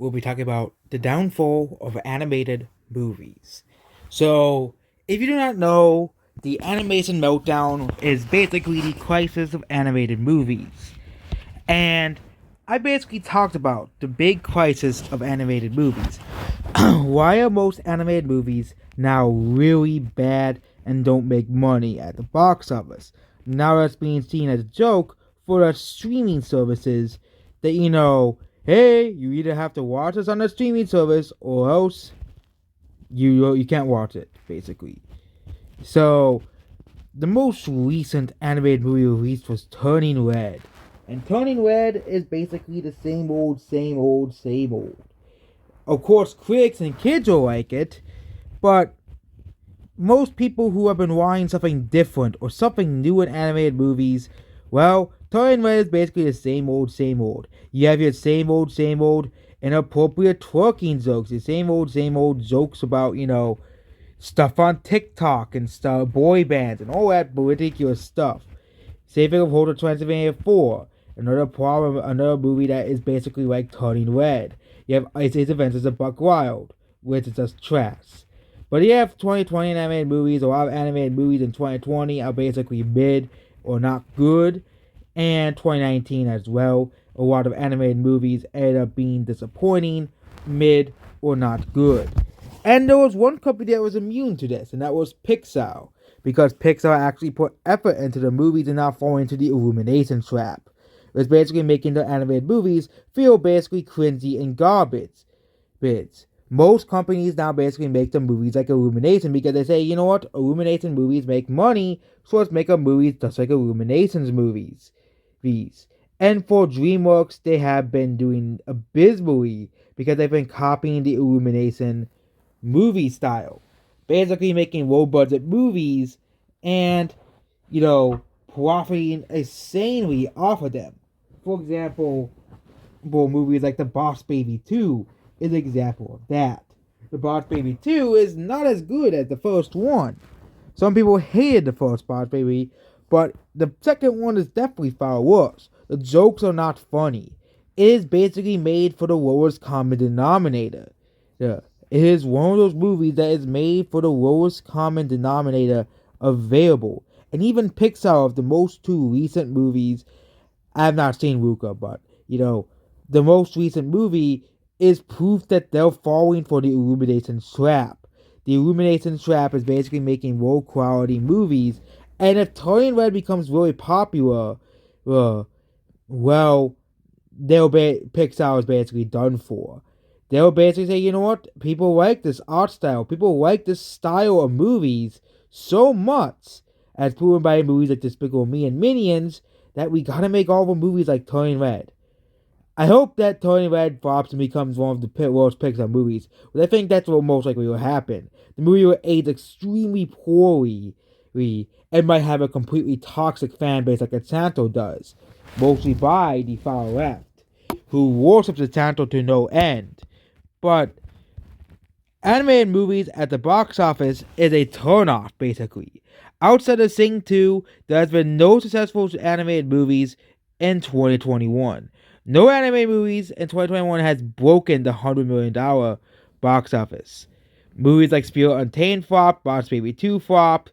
we'll be talking about the downfall of animated movies. So, if you do not know, the Animation Meltdown is basically the crisis of animated movies. And I basically talked about the big crisis of animated movies. Why are most animated movies now really bad and don't make money at the box office? Now that's being seen as a joke for the streaming services that, hey, you either have to watch this on the streaming service or else you can't watch it, basically. So, the most recent animated movie released was Turning Red. And Turning Red is basically the same old, same old, same old. Of course, critics and kids will like it, but most people who have been wanting something different or something new in animated movies, well, Turning Red is basically the same old, same old. You have your same old inappropriate twerking jokes, the same old jokes about, stuff on TikTok and stuff, boy bands and all that ridiculous stuff. Same thing with Hotel Transylvania 4. Another movie that is basically like Turning Red. You have Ice Age Adventures of Buck Wild, which is just trash. But you have 2020 animated movies. A lot of animated movies in 2020 are basically mid or not good. And 2019 as well. A lot of animated movies ended up being disappointing, mid, or not good. And there was one company that was immune to this, and that was Pixar. Because Pixar actually put effort into the movies and not fall into the illumination trap. It was basically making the animated movies feel basically cringy and garbage. Most companies now basically make the movies like Illumination because they say, you know what, Illumination movies make money, so let's make a movie just like Illumination's movies. And for DreamWorks, they have been doing abysmally because they've been copying the Illumination movie style. Basically making low budget movies and, profiting insanely off of them. For example, movies like The Boss Baby 2 is an example of that. The Boss Baby 2 is not as good as the first one. Some people hated the first Boss Baby, but the second one is definitely far worse. The jokes are not funny. It is basically made for the lowest common denominator. It is one of those movies that is made for the lowest common denominator available. And even Pixar, of the most two recent movies, I have not seen Luca, but, the most recent movie is proof that they're falling for the Illumination trap. The Illumination trap is basically making low quality movies, and if Turning Red becomes really popular, Pixar is basically done for. They'll basically say, you know what, people like this art style, people like this style of movies so much, as proven by movies like Despicable Me and Minions, that we gotta make all the movies like Turning Red. I hope that Turning Red flops and becomes one of the worst Pixar movies, but I think that's what most likely will happen. The movie will age extremely poorly, and might have a completely toxic fan base like Encanto does, mostly by the far left, who worships Encanto to no end. But animated movies at the box office is a turnoff, basically. Outside of Sing 2, there has been no successful animated movies in 2021. No animated movies in 2021 has broken the $100 million box office. Movies like Spirit Untamed flopped, Boss Baby 2 flopped,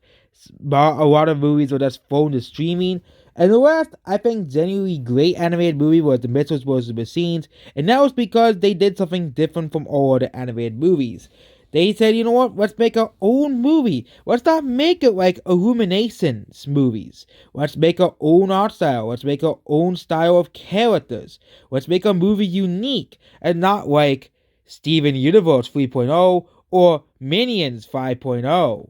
a lot of movies were just phoned to streaming, and the last, I think, genuinely great animated movie was The Mitchells vs. Machines, and that was because they did something different from all other animated movies. They said, you know what, let's make our own movie. Let's not make it like Illumination's movies. Let's make our own art style. Let's make our own style of characters. Let's make a movie unique and not like Steven Universe 3.0 or Minions 5.0.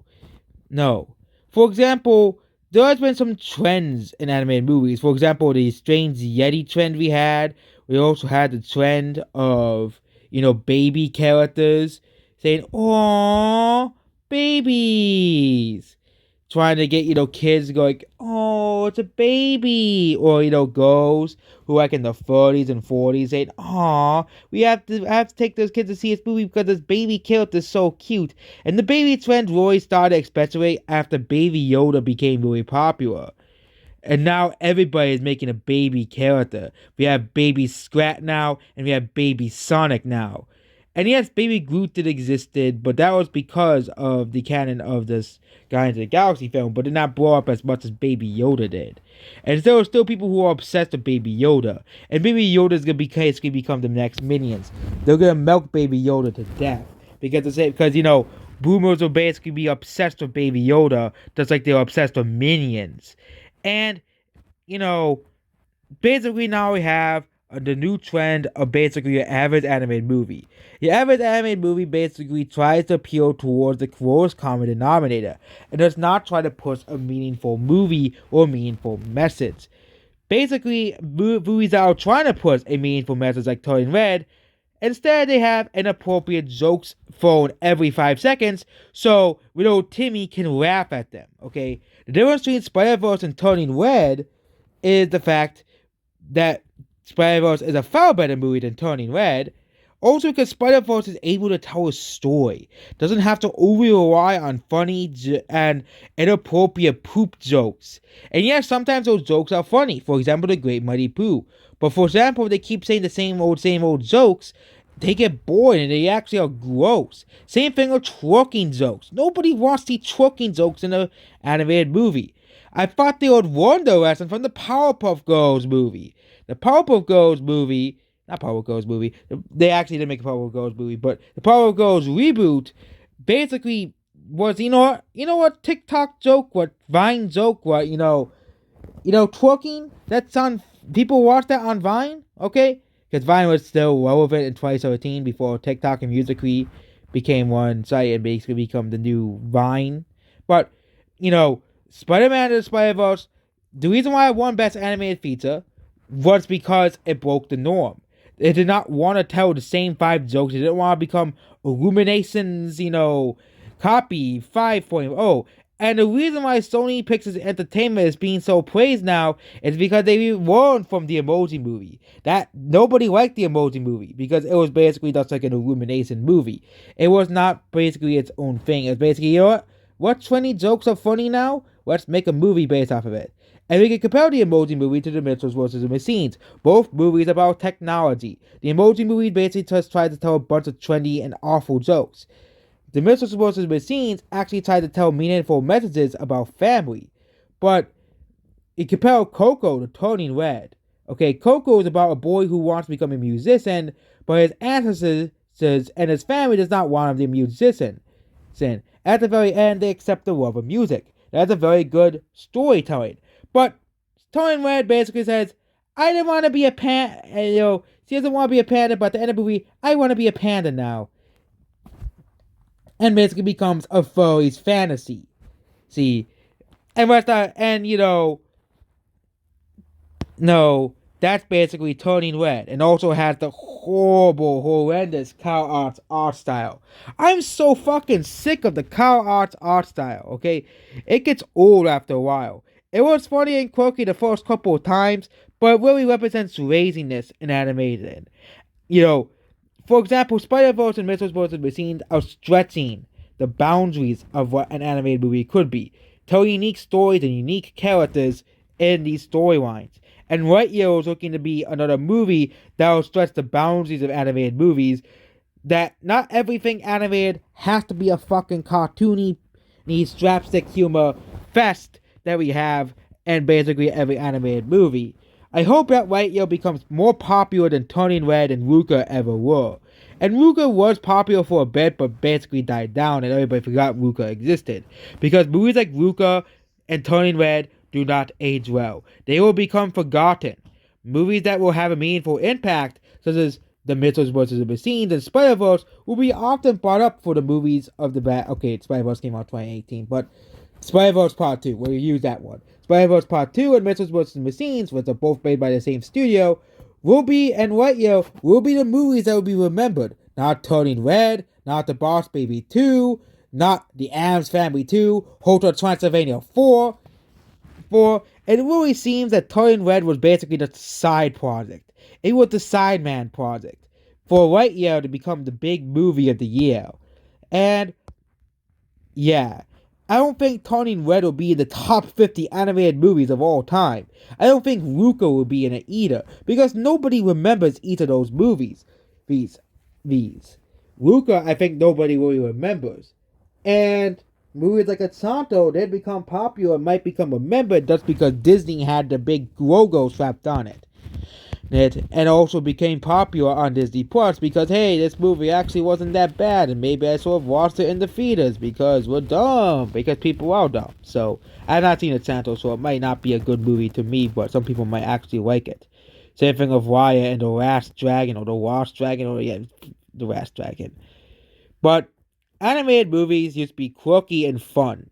No. For example, there has been some trends in animated movies. For example, the Strange Yeti trend we had. We also had the trend of, baby characters saying, "Aww, babies." Trying to get, kids going, "Oh, it's a baby." Or, girls who in the 30s and 40s saying, "Aw, I have to take those kids to see this movie because this baby character is so cute." And the baby trend really started especially after Baby Yoda became really popular. And now everybody is making a baby character. We have Baby Scrat now, and we have Baby Sonic now. And yes, Baby Groot did existed, but that was because of the canon of this Guardians of the Galaxy film, but did not blow up as much as Baby Yoda did. And there are still people who are obsessed with Baby Yoda. And Baby Yoda is going to basically become the next Minions. They're going to milk Baby Yoda to death. Because boomers will basically be obsessed with Baby Yoda, just like they're obsessed with Minions. And, basically now we have the new trend of basically your average animated movie. Your average animated movie basically tries to appeal towards the lowest common denominator and does not try to push a meaningful movie or meaningful message. Basically, movies that are trying to push a meaningful message like Turning Red, instead they have inappropriate jokes thrown every 5 seconds so little Timmy can laugh at them, okay? The difference between Spider-Verse and Turning Red is the fact that Spider-Verse is a far better movie than Turning Red. Also because Spider-Verse is able to tell a story. Doesn't have to overly rely on funny and inappropriate poop jokes. And yes, sometimes those jokes are funny. For example, The Great Mighty Pooh. But for example, if they keep saying the same old jokes, they get bored and they actually are gross. Same thing with twerking jokes. Nobody wants to see twerking jokes in an animated movie. I thought they would learn the lesson from the Powerpuff Girls movie. The Powerpuff Girls movie, not Powerpuff Girls movie, they actually didn't make a Powerpuff Girls movie, but the Powerpuff Girls reboot basically was, you know what TikTok joke, what Vine joke, what, twerking, that's on, people watch that on Vine, okay? Because Vine was still relevant in 2017 before TikTok and Musical.ly became one site and basically become the new Vine. But, Spider-Man and the Spider-Verse, the reason why I won Best Animated Feature was because it broke the norm. It did not want to tell the same 5 jokes. It didn't want to become Illumination's, copy 5.0. And the reason why Sony Pictures Entertainment is being so praised now is because they learned from the Emoji Movie. That nobody liked the Emoji Movie because it was basically just like an Illumination movie. It was not basically its own thing. It was basically, what 20 jokes are funny now? Let's make a movie based off of it. And we can compare the Emoji Movie to the Mitchells vs. the Machines. Both movies about technology. The Emoji Movie basically just tried to tell a bunch of trendy and awful jokes. The Mitchells vs. the Machines actually tried to tell meaningful messages about family. But you compare Coco to Turning Red. Okay, Coco is about a boy who wants to become a musician, but his ancestors and his family does not want him to be a musician. At the very end, they accept the love of music. That's a very good storytelling. But Turning Red basically says, I didn't want to be a panda, she doesn't want to be a panda, but at the end of the movie, I want to be a panda now. And basically becomes a furry's fantasy. See? And no, that's basically Turning Red. And also has the horrendous Kyle Arts art style. I'm so fucking sick of the Kyle Arts art style, okay? It gets old after a while. It was funny and quirky the first couple of times, but it really represents laziness in animation. For example, Spider-Verse and Mitchells vs. Machines are stretching the boundaries of what an animated movie could be, telling unique stories and unique characters in these storylines. And Lightyear is looking to be another movie that will stretch the boundaries of animated movies, that not everything animated has to be a fucking cartoony, slapstick humor fest that we have in basically every animated movie. I hope that Lightyear becomes more popular than Turning Red and Luca ever were. And Luca was popular for a bit, but basically died down, and everybody forgot Luca existed. Because movies like Luca and Turning Red do not age well. They will become forgotten. Movies that will have a meaningful impact, such as The Mitchells vs. the Machines and Spider-Verse, will be often brought up for the movies of the Spider-Verse came out 2018, but Spider-Verse Part 2, we'll use that one. Spider-Verse Part 2 and Mitchells vs. the Machines, which are both made by the same studio, and Lightyear will be the movies that will be remembered. Not Turning Red, not The Boss Baby 2, not The Addams Family 2, Hotel Transylvania 4. And it really seems that Turning Red was basically the side project. It was the Sideman project for Lightyear to become the big movie of the year. And, yeah. I don't think Turning Red will be in the top 50 animated movies of all time. I don't think Luca will be in it either, because nobody remembers each of those movies. These. Luca, I think nobody really remembers. And movies like Encanto, they'd become popular and might become remembered just because Disney had the big logo slapped on it. And also became popular on Disney Plus because, hey, this movie actually wasn't that bad, and maybe I sort of watched it in the theaters because we're dumb, because people are dumb. So, I've not seen Encanto, so it might not be a good movie to me, but some people might actually like it. Same thing of Raya and the Last Dragon, or the Lost Dragon, or yeah, the Last Dragon. But animated movies used to be quirky and fun.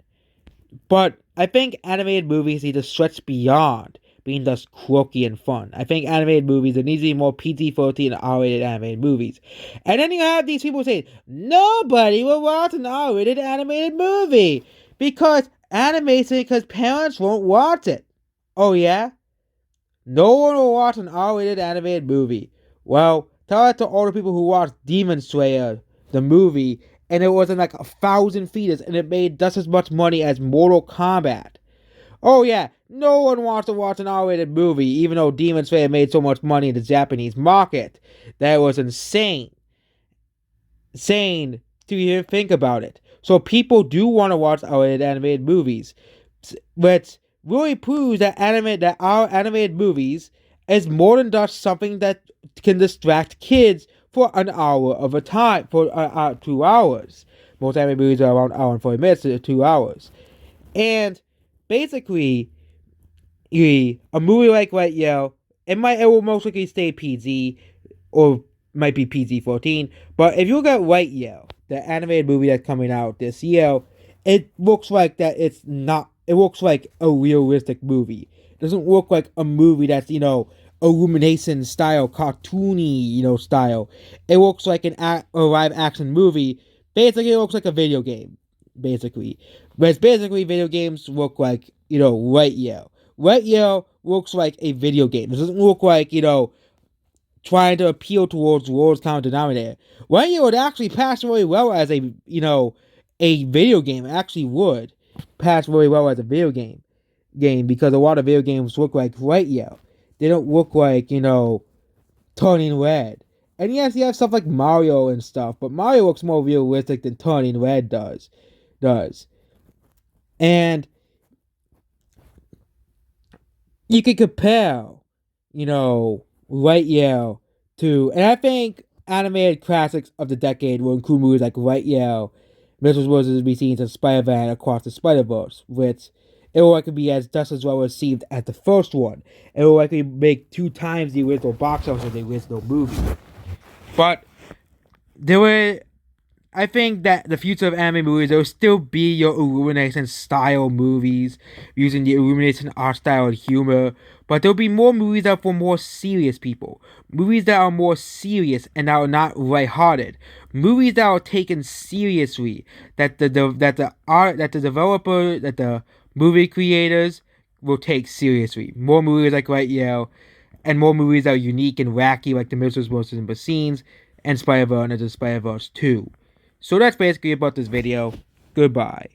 But I think animated movies need to stretch beyond being just quirky and fun. I think animated movies, there needs to be more PG-13 and R-rated animated movies. And then you have these people saying, nobody will watch an R-rated animated movie because parents won't watch it. Oh yeah? No one will watch an R-rated animated movie. Well, tell that to all the people who watched Demon Slayer, the movie, and it was in like 1,000 theaters, and it made just as much money as Mortal Kombat. Oh yeah, no one wants to watch an R-rated movie, even though Demon Slayer made so much money in the Japanese market. That was insane. Insane to even think about it. So people do want to watch R-rated animated movies, which really proves that our animated movies is more than just something that can distract kids for an hour of a time, for 2 hours. Most anime movies are around an hour and 40 minutes to 2 hours. And basically, a movie like Lightyear, it will most likely stay PG, or might be PG-14. But if you look at Lightyear, the animated movie that's coming out this year, it looks like that it's not. It looks like a realistic movie. It doesn't look like a movie that's Illumination style, cartoony style. It looks like a live action movie. Basically, it looks like a video game. Basically, but it's basically video games look like Lightyear. Lightyear looks like a video game. It doesn't look like trying to appeal towards the lowest common denominator. Lightyear would actually pass really well as a video game. It actually would pass really well as a video game because a lot of video games look like Lightyear. They don't look like Turning Red. And yes, you have stuff like Mario and stuff, but Mario looks more realistic than Turning Red does. And you can compare, Lightyear to, and I think animated classics of the decade will include movies like Lightyear, Mitchell's Wizards Be Seen, and Spider-Man Across the Spider-Verse, which it will likely be just as well received as the first one. It will likely make 2 times the original box office of the original movie. But I think that the future of anime movies, there will still be your Illumination style movies using the Illumination art style and humor, but there'll be more movies that are for more serious people, movies that are more serious and that are not lighthearted, movies that are taken seriously, that the movie creators will take seriously. More movies like Lightyear, and more movies that are unique and wacky like The Mitchell's Monsters and Machines and Spider-Verse and the Spider-Verse 2. So that's basically about this video. Goodbye.